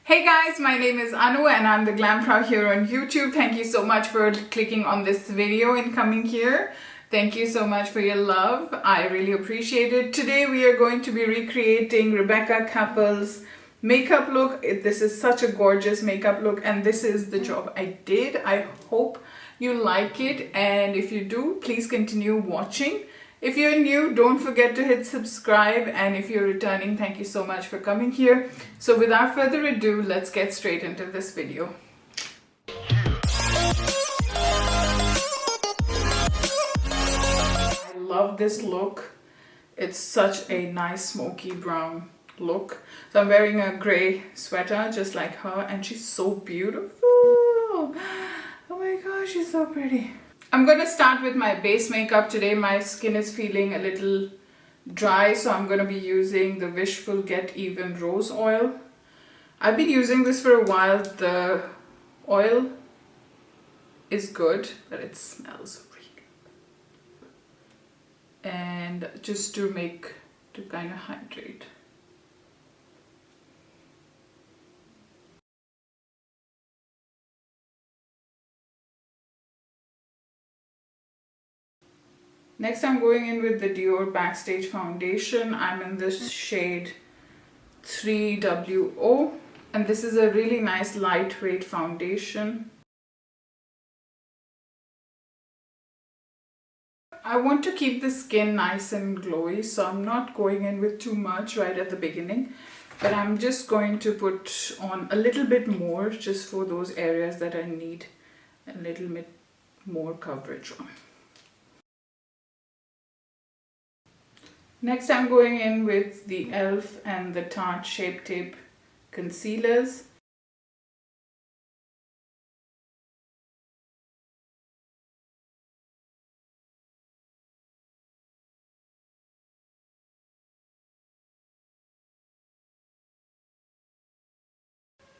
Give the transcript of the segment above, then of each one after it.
Hey guys, my name is Anu and I'm the Glam Prow here on YouTube. Thank you so much for clicking on this video and coming here. Thank you so much for your love. I really appreciate it. Today we are going to be recreating Rebecca Kappel's makeup look. This is such a gorgeous makeup look and this is the job I did. I hope you like it, and if you do, please continue watching. If you're new, don't forget to hit subscribe, and if you're returning, thank you so much for coming here. So without further ado, let's get straight into this video. I love this look. It's such a nice smoky brown look. So I'm wearing a grey sweater just like her, and she's so beautiful. Oh my gosh, she's so pretty. I'm going to start with my base makeup today. My skin is feeling a little dry, so I'm going to be using the Wishful Get Even Rose Oil. I've been using this for a while. The oil is good, but it smells really good. And just to kind of hydrate. Next, I'm going in with the Dior Backstage Foundation. I'm in this shade 3WO, and this is a really nice lightweight foundation. I want to keep the skin nice and glowy, so I'm not going in with too much right at the beginning, but I'm just going to put on a little bit more just for those areas that I need a little bit more coverage on. Next, I'm going in with the e.l.f. and the Tarte Shapetape concealers.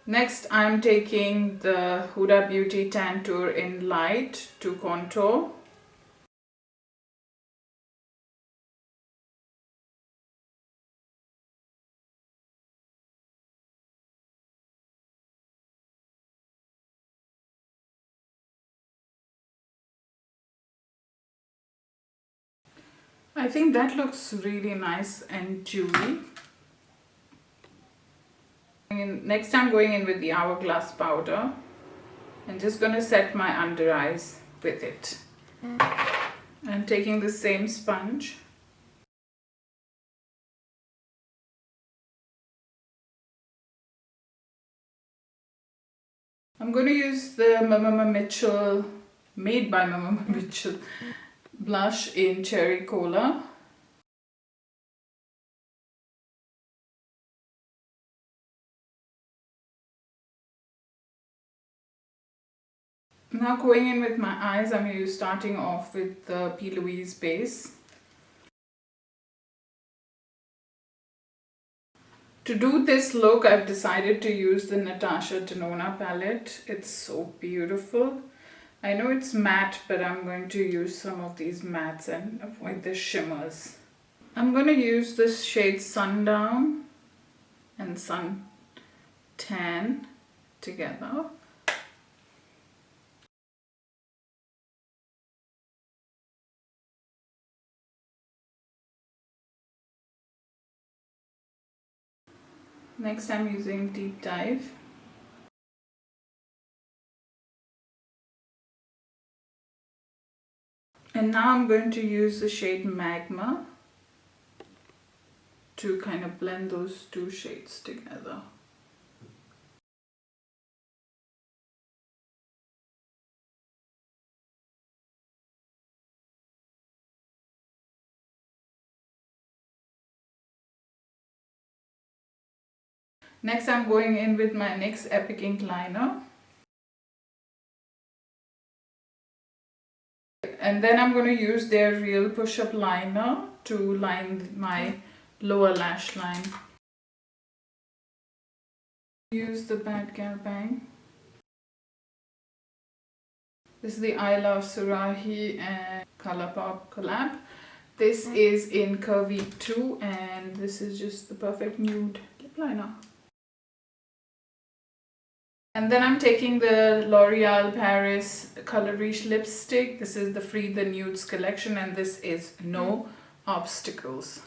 Next, I'm taking the Huda Beauty Tantour in Light to contour. I think that looks really nice and dewy. Next, I'm going in with the Hourglass powder and just going to set my under eyes with it. I'm taking the same sponge. I'm going to use the Mama Mitchell, made by Mama Mitchell, blush in Cherry Cola. Now going in with my eyes, I'm starting off with the P.Louise base. To do this look, I've decided to use the Natasha Denona palette. It's so beautiful. I know it's matte, but I'm going to use some of these mattes and avoid the shimmers. I'm going to use this shade Sundown and Suntan together. Next, I'm using Deep Dive. And now I'm going to use the shade Magma to kind of blend those two shades together. Next, I'm going in with my Nyx Epic Ink Liner. And then I'm going to use their Real Push-Up Liner to line my lower lash line. Use the Bad Gal Bang. This is the Iluvsurahii and ColourPop collab. This is in CURVII 2 and this is just the perfect nude lip liner. And then I'm taking the L'Oreal Paris Color Riche lipstick. This is the Free the Nudes collection, and this is No Obstacles.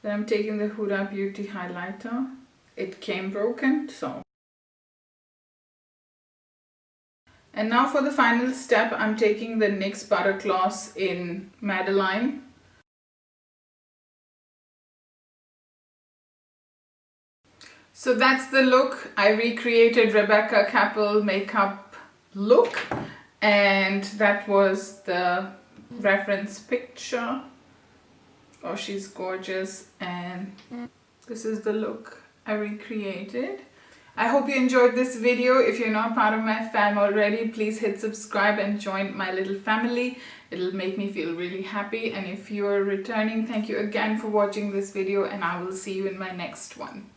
Then I'm taking the Huda Beauty highlighter. It came broken, so. And now for the final step, I'm taking the NYX Butter Gloss in Madeline. So that's the look. I recreated Rebecca Capel makeup look, and that was the reference picture. Oh, she's gorgeous, and this is the look I recreated. I hope you enjoyed this video. If you're not part of my fam already, please hit subscribe and join my little family. It'll make me feel really happy. And if you're returning, thank you again for watching this video, and I will see you in my next one.